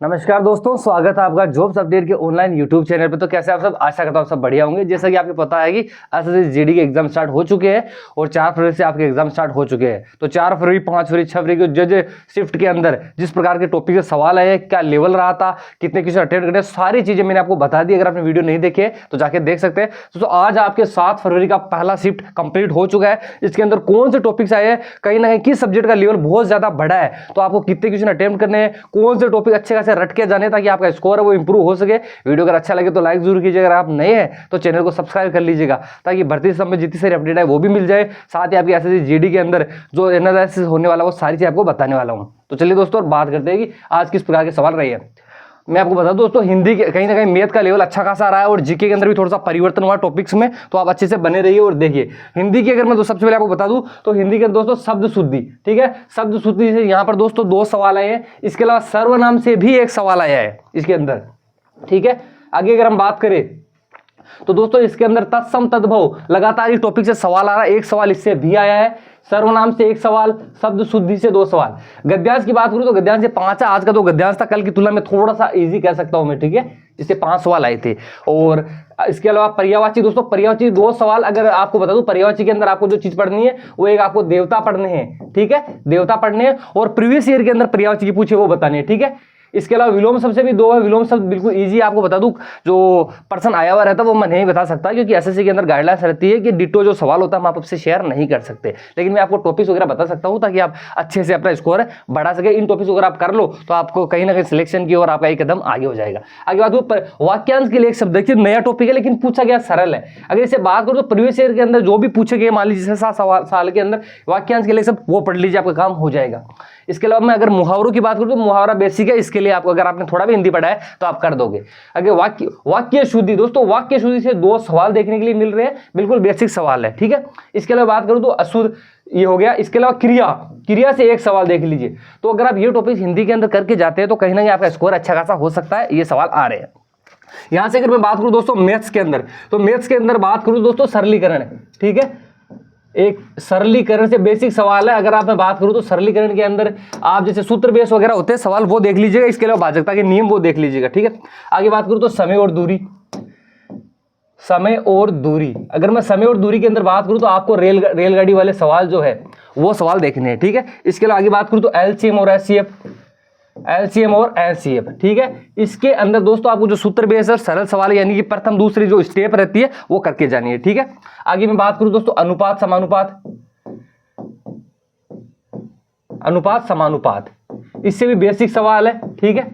नमस्कार दोस्तों, स्वागत है आपका जॉब्स अपडेट के ऑनलाइन यूट्यूब चैनल पे। तो कैसे आप सब, आशा करता हूँ सब बढ़िया होंगे। जैसा कि आपको पता है कि एसएससी जीडी के एग्जाम स्टार्ट हो चुके हैं और 4 फरवरी से आपके एग्जाम स्टार्ट हो चुके हैं। तो 4 फरवरी, 5 फरवरी, 6 फरवरी को जज शिफ्ट के अंदर जिस प्रकार के टॉपिक के सवाल आए, क्या लेवल रहा था, कितने क्वेश्चन अटेंड करे, सारी चीजें मैंने आपको बता दी। अगर आपने वीडियो नहीं देखे तो जाके देख सकते हैं। तो आज आपके 7 फरवरी का पहला शिफ्ट कंप्लीट हो चुका है। इसके अंदर कौन से टॉपिक्स आए हैं, कहीं ना कहीं किस सब्जेक्ट का लेवल बहुत ज्यादा बढ़ा है, तो आपको कितने क्वेश्चन अटेम्प्ट करने हैं, कौन से टॉपिक अच्छे खासे रट के जाने ताकि आपका स्कोर है वो इंप्रूव हो सके। वीडियो अगर अच्छा लगे तो लाइक जरूर कीजिएगा। अगर आप नए हैं तो चैनल को सब्सक्राइब कर लीजिएगा ताकि भर्ती समय जितनी सारी अपडेट है वो भी मिल जाए। साथ ही आपकी एसएससी जीडी के अंदर जो एनालिसिस होने वाला वो सारी चीज आपको बताने वाला हूं। तो चलिए दोस्तों बात करते हैं कि आज किस प्रकार के सवाल रहे हैं। मैं आपको बता दूं दोस्तों, हिंदी के कहीं ना कहीं मैथ का लेवल अच्छा खासा आ रहा है और जीके के अंदर भी थोड़ा सा परिवर्तन हुआ टॉपिक्स में, तो आप अच्छे से बने रहिए और देखिए। हिंदी की अगर मैं सबसे पहले आपको बता दूं तो हिंदी के दोस्तों शब्द शुद्धि, ठीक है, शब्द शुद्धि से यहाँ पर दोस्तों 2 सवाल आए हैं। इसके अलावा सर्वनाम से भी 1 सवाल आया है इसके अंदर, ठीक है। आगे अगर हम बात करें तो दोस्तों इसके अंदर तत्सम तद्भव लगातार इस टॉपिक से सवाल आ रहा है। 1 सवाल इससे भी आया है, सर्वनाम से 1 सवाल, शब्द शुद्धि से 2 सवाल। गद्यांश की बात करूं तो गद्यांश से 5 है। आज का तो गद्यांश था, कल की तुलना में थोड़ा सा इजी कह सकता हूं मैं, ठीक है, इससे 5 सवाल आए थे। और इसके अलावा पर्यायवाची दोस्तों, पर्यायवाची 2 सवाल। अगर आपको बता दूं पर्यायवाची के अंदर आपको जो चीज पढ़नी है वो एक आपको देवता पढ़ने हैं, ठीक है, देवता पढ़ने हैं और प्रीवियस ईयर के अंदर पर्यायवाची की पूछे वो बतानी है, ठीक है। इसके अलावा विलोम शब्द से भी 2 है। विलोम शब्द बिल्कुल इजी, आपको बता दूं जो पर्सन आया हुआ रहता है वो मैं नहीं बता सकता क्योंकि एसएससी के अंदर गाइडलाइंस रहती है कि डिटो जो सवाल होता है हम आपसे शेयर नहीं कर सकते, लेकिन मैं आपको टॉपिक्स वगैरह बता सकता हूं ताकि आप अच्छे से अपना स्कोर बढ़ा सके। इन टॉपिक्स अगर आप कर लो तो आपको कहीं ना कहीं सिलेक्शन की ओर आपका एक कदम आगे हो जाएगा। आगे बात करूं वाक्यांश के लिए एक शब्द, देखिए नया टॉपिक है लेकिन पूछा गया सरल है। अगर इसे बात करूं तो प्रीवियस ईयर के अंदर जो भी पूछे गए, मान लीजिए 7 साल के अंदर वाक्यांश के लिए शब्द वो पढ़ लीजिए, आपका काम हो जाएगा। इसके अलावा मैं अगर मुहावरों की बात करूं तो मुहावरा बेसिक है, इसके लिए आपको अगर आपने थोड़ा भी हिंदी पढ़ा है तो आप कर दोगे। अगर वाक्य शुद्धि दोस्तों, वाक्य शुद्धि से 2 सवाल देखने के लिए मिल रहे हैं, बिल्कुल बेसिक सवाल है, ठीक है। इसके अलावा बात करूं तो अशुद्ध ये हो गया। इसके अलावा क्रिया से 1 सवाल देख लीजिए। तो अगर आप ये टॉपिक हिंदी के अंदर करके जाते हैं तो कहीं ना कहीं आपका स्कोर अच्छा खासा हो सकता है। ये सवाल आ रहे हैं। यहां से अगर मैं बात करूं दोस्तों मैथ्स के अंदर, तो मैथ्स के अंदर बात करूं दोस्तों सरलीकरण है, ठीक है, एक सरलीकरण से बेसिक सवाल है। अगर आप मैं बात करूं तो सरलीकरण के अंदर आप जैसे सूत्र बेस वगैरह होते हैं सवाल वो देख लीजिएगा। इसके अलावा भाजकता के नियम वो देख लीजिएगा, ठीक है। आगे बात करूं तो समय और दूरी, समय और दूरी। अगर मैं समय और दूरी के अंदर बात करूं तो आपको रेलगाड़ी वाले सवाल जो है वो सवाल देखने हैं, ठीक है। इसके अलावा आगे बात करूं तो एलसीएम और एचसीएफ, ठीक है। इसके अंदर दोस्तों आपको जो सूत्र बेस है सरल सवाल यानी कि प्रथम दूसरी जो स्टेप रहती है वो करके जानी है, ठीक है। आगे मैं बात करूं दोस्तों अनुपात समानुपात, इससे भी बेसिक सवाल है, ठीक है।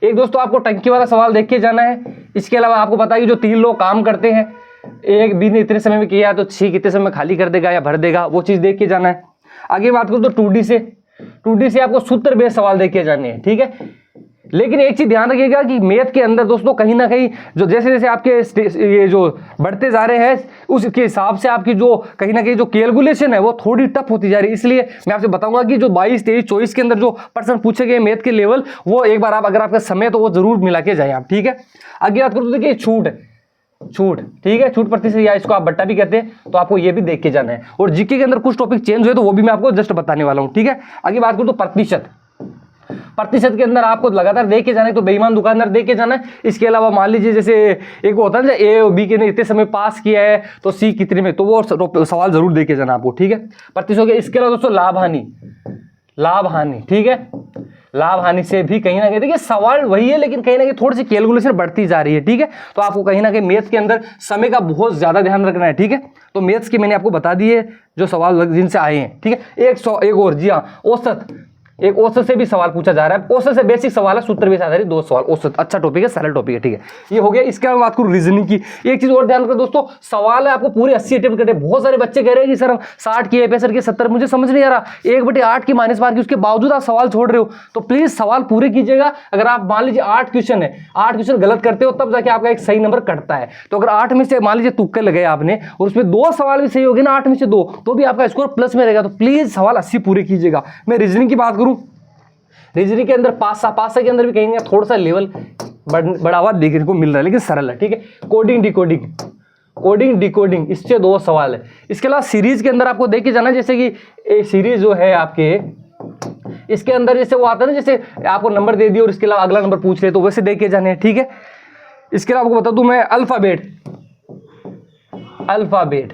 एक दोस्तों आपको टंकी वाला सवाल देख के जाना है। इसके अलावा आपको बताइए जो 3 लोग काम करते हैं, एक बी ने इतने समय में किया तो 6 कितने समय में खाली कर देगा या भर देगा, वो चीज देख के जाना है। आगे बात करूं तो 2D से आपको सूत्र बेस्ड सवाल देखे जाने हैं, ठीक है। लेकिन एक चीज ध्यान रखिएगा कि मैथ के अंदर दोस्तों कहीं ना कहीं जो जैसे जैसे आपके ये जो बढ़ते जा रहे हैं उसके हिसाब से आपकी जो कहीं ना कहीं जो कैलकुलेशन है वो थोड़ी टफ होती जा रही है। इसलिए मैं आपसे बताऊंगा कि जो 22, 23, 24 के अंदर जो पर्सन पूछे गए मैथ के लेवल वो एक बार आप अगर आपका समय तो वो जरूर मिला के जाए आप, ठीक है। आगे बात करूँ तो देखिए छूट, ठीक है, छूट प्रतिशत या इसको आप बट्टा भी कहते हैं, तो आपको ये भी देख के जाना है। और जीके के अंदर कुछ टॉपिक चेंज हुए तो वो भी मैं आपको जस्ट बताने वाला हूं, ठीक है। आगे बात करूं तो प्रतिशत के अंदर आपको लगातार देख के जाना है, तो बेईमान दुकानदार देख के जाना है। इसके अलावा मान लीजिए जैसे एक होता है ना ए और बी के ने इतने समय पास किया है तो सी कितने में, तो वो सवाल जरूर देख के जाना आपको, ठीक है। प्रतिशत के इसके अलावा दोस्तों लाभ हानि, ठीक है, लाभ हानि से भी कहीं ना कहीं देखिए सवाल वही है लेकिन कहीं ना कहीं थोड़ी सी कैलकुलेशन बढ़ती जा रही है, ठीक है। तो आपको कहीं ना कहीं मैथ्स के अंदर समय का बहुत ज्यादा ध्यान रखना है, ठीक है। तो मैथ्स के मैंने आपको बता दिए जो सवाल जिनसे आए हैं, ठीक है। एक और जी हाँ, औसत से भी सवाल पूछा जा रहा है। औसत से बेसिक सवाल है, सूत्र बेस आधारित 2 सवाल। औसत अच्छा टॉपिक है, सरल टॉपिक है, ठीक है। ये हो गया। इसके बाद बात करूं रीजनिंग की। एक चीज और ध्यान रखो दोस्तों, सवाल है आपको पूरे 80 अटेम्प्ट करने। बहुत सारे बच्चे कह रहे हैं कि सर हम 60 किए, 65 किए, 70, मुझे समझ नहीं आ रहा 1/8 की माइनस मार्क की, उसके बावजूद आप सवाल छोड़ रहे हो। तो प्लीज सवाल पूरे कीजिएगा। अगर आप मान लीजिए 8 क्वेश्चन है, 8 क्वेश्चन गलत करते हो तब जाके आपका एक सही नंबर कटता है। तो अगर 8 में से मान लीजिए तुक्के लगे आपने और उसमें 2 सवाल भी सही हो गए ना, 8 में से 2, तो भी आपका स्कोर प्लस में रहेगा। तो प्लीज सवाल 80 पूरे कीजिएगा। मैं रीजनिंग की बात करूं, रीजनिंग के अंदर पासा के अंदर भी कहीं थोड़ा सा लेवल बढ़ावा देखने को मिल रहा है लेकिन सरल है, ठीक है। कोडिंग डिकोडिंग इससे 2 सवाल है। इसके अलावा सीरीज के अंदर आपको देख के जाना, जैसे कि एक सीरीज जो है आपके इसके अंदर जैसे वो आता है ना, जैसे आपको नंबर दे दिया और इसके अलावा अगला नंबर पूछ रहे, तो वैसे देख के जाने हैं, ठीक है। इसके अलावा आपको बता दूं मैं अल्फाबेट,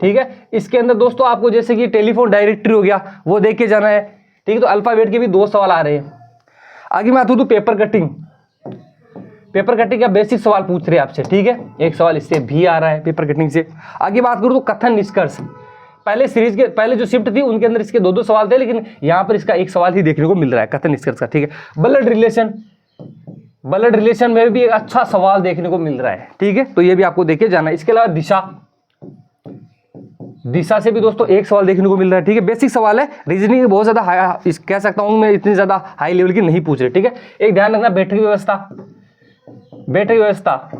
ठीक है। इसके अंदर दोस्तों आपको जैसे कि टेलीफोन डायरेक्टरी हो गया, वो देख के जाना है, ठीक है। तो अल्फाबेट के भी 2 सवाल आ रहे हैं। आगे मैं आता हूं तो पेपर कटिंग का बेसिक सवाल पूछ रहे हैं आपसे, ठीक है। एक सवाल इससे भी आ रहा है पेपर कटिंग से। आगे बात करूं तो कथन निष्कर्ष, पहले सीरीज के पहले जो शिफ्ट थी उनके अंदर इसके 2 सवाल थे, लेकिन यहां पर इसका एक सवाल ही देखने को मिल रहा है कथन निष्कर्ष का, ठीक है। ब्लड रिलेशन में भी एक अच्छा सवाल देखने को मिल रहा है, ठीक है। तो ये भी आपको देखे जाना है। इसके अलावा दिशा से भी दोस्तों एक सवाल देखने को मिल रहा है, ठीक है। बेसिक सवाल है, रीजनिंग बहुत ज्यादा कह सकता हूं मैं इतनी ज्यादा हाई लेवल की नहीं पूछ रहे, ठीक है। एक ध्यान रखना, बैठक व्यवस्था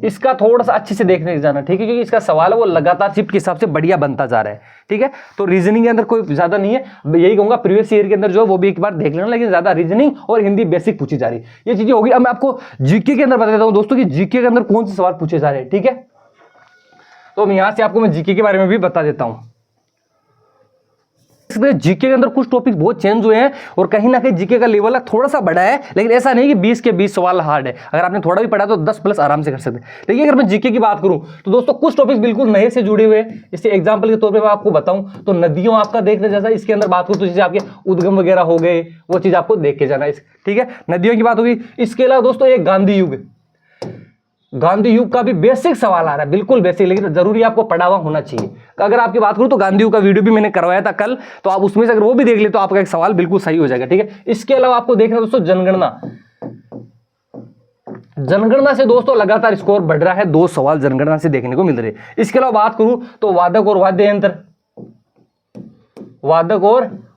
इसका थोड़ा सा अच्छे से देखने जाना, ठीक है, क्योंकि इसका सवाल है वो लगातार शिफ्ट के हिसाब से बढ़िया बनता जा रहा है, ठीक है। तो रीजनिंग के अंदर कोई ज्यादा नहीं है, यही कहूंगा प्रीवियस ईयर के अंदर जो है वो भी एक बार देख लेना, लेकिन ज्यादा रीजनिंग और हिंदी बेसिक पूछी जा रही है, ये चीजें होगी। अब मैं आपको जीके के अंदर बता देता हूं दोस्तों कि जीके के अंदर कौन से सवाल पूछे जा रहे हैं, ठीक है। तो यहां से आपको मैं जीके के बारे में भी बता देता हूं। जीके के अंदर कुछ टॉपिक बहुत चेंज हुए हैं और कहीं ना कहीं जीके का लेवल थोड़ा सा बड़ा है, लेकिन ऐसा नहीं कि 20 के 20 सवाल हार्ड है। अगर आपने थोड़ा भी पढ़ा तो 10 प्लस आराम से कर सकते हैं। लेकिन अगर मैं जीके की बात करूं तो दोस्तों कुछ टॉपिक्स बिल्कुल नए से जुड़े हुए हैं। जैसे एग्जांपल के तौर पे मैं आपको बताऊं तो नदियों आपका देखने जैसा, इसके अंदर बात करूं तो जैसे आपके उद्गम वगैरह हो गए, वो चीज आपको देख के जाना है, ठीक है। नदियों की बात होगी। इसके अलावा दोस्तों एक गांधी युग का भी बेसिक सवाल आ रहा है, बिल्कुल बेसिक, लेकिन जरूरी आपको पढ़ा हुआ होना चाहिए। अगर आपकी बात करूं तो गांधी युग का वीडियो भी मैंने करवाया था कल, तो आप उसमें से अगर वो भी देख ले तो आपका एक सवाल बिल्कुल सही हो जाएगा, ठीक है। इसके अलावा आपको देखना दोस्तों जनगणना से दोस्तों लगातार स्कोर बढ़ रहा है, 2 सवाल जनगणना से देखने को मिल रहे हैं। इसके अलावा बात करूं तो वादक और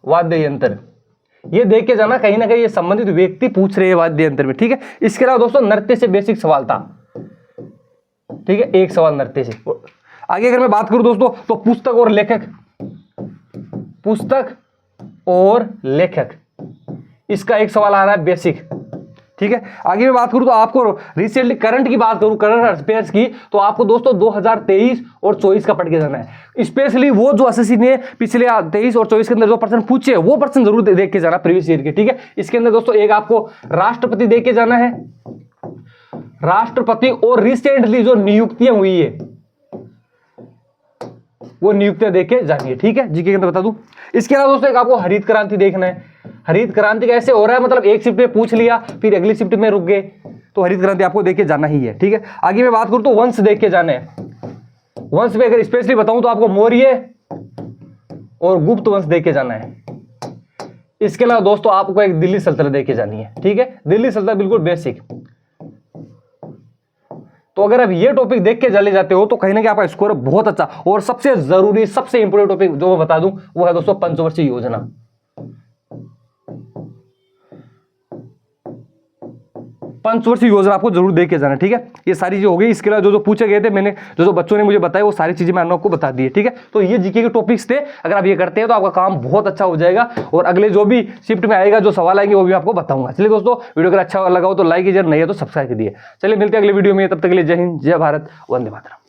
वाद्य यंत्र, ये देख के जाना, कहीं ना कहीं ये संबंधित व्यक्ति पूछ रहे हैं वाद्य यंत्र में, ठीक है। इसके अलावा दोस्तों नृत्य से बेसिक सवाल था, ठीक है, एक सवाल नृत्य से। आगे अगर मैं बात करूं दोस्तों तो पुस्तक और लेखक इसका एक सवाल आ रहा है बेसिक, ठीक है। आगे मैं बात करूं तो आपको रिसेंटली करंट की बात करूं, करंट अफेयर्स की, तो आपको दोस्तों 2023 और 24 का पढ़ के जाना है। स्पेशली वो जो एसएससी ने पिछले 23 और 24 के अंदर जो पर्सन पूछे वो पर्सन जरूर देख के जाना प्रीवियस ईयर के, ठीक है। इसके अंदर दोस्तों एक आपको राष्ट्रपति देख के जाना है, राष्ट्रपति और रिसेंटली जो नियुक्तियां हुई है वो नियुक्तियां देख के जानी है, ठीक है। जीके के अंदर बता दूं। इसके अलावा दोस्तों एक आपको हरित क्रांति देखना है। हरित क्रांति कैसे हो रहा है, मतलब एक शिफ्ट में पूछ लिया फिर अगली शिफ्ट में रुक गए, तो हरित क्रांति आपको देख के जाना ही है, ठीक है। आगे मैं बात करूं तो वंश देख के जाना है। वंश में अगर स्पेशली बताऊं तो आपको मौर्य और गुप्त वंश देख के जाना है। इसके अलावा दोस्तों आपको एक दिल्ली सल्तनत देख के जानी है, ठीक है। दिल्ली सल्तनत बिल्कुल बेसिक। तो अगर आप ये टॉपिक देख के चले जाते हो तो कहीं ना कहीं आपका स्कोर बहुत अच्छा। और सबसे जरूरी सबसे इंपोर्टेंट टॉपिक जो मैं बता दूं वो है दोस्तों पंचवर्षीय योजना। पंचवर्षीय योजना आपको जरूर देख के जाना, ठीक है। ये सारी चीजें हो गई। इसके अलावा जो पूछे गए थे मैंने, जो बच्चों ने मुझे बताया वो सारी चीजें मैंने आपको बता दी है, ठीक है। तो ये जीके के टॉपिक्स थे, अगर आप ये करते हैं तो आपका काम बहुत अच्छा हो जाएगा और अगले जो भी शिफ्ट में आएगा जो सवाल आएंगे वो भी आपको बताऊंगा। चलिए दोस्तों, वीडियो अगर अच्छा लगा हो तो लाइक कीजिए, नहीं है तो सब्सक्राइब कीजिए। चलिए मिलते हैं अगले वीडियो में, तब तक के लिए जय हिंद, जय भारत, वंदे मातरम।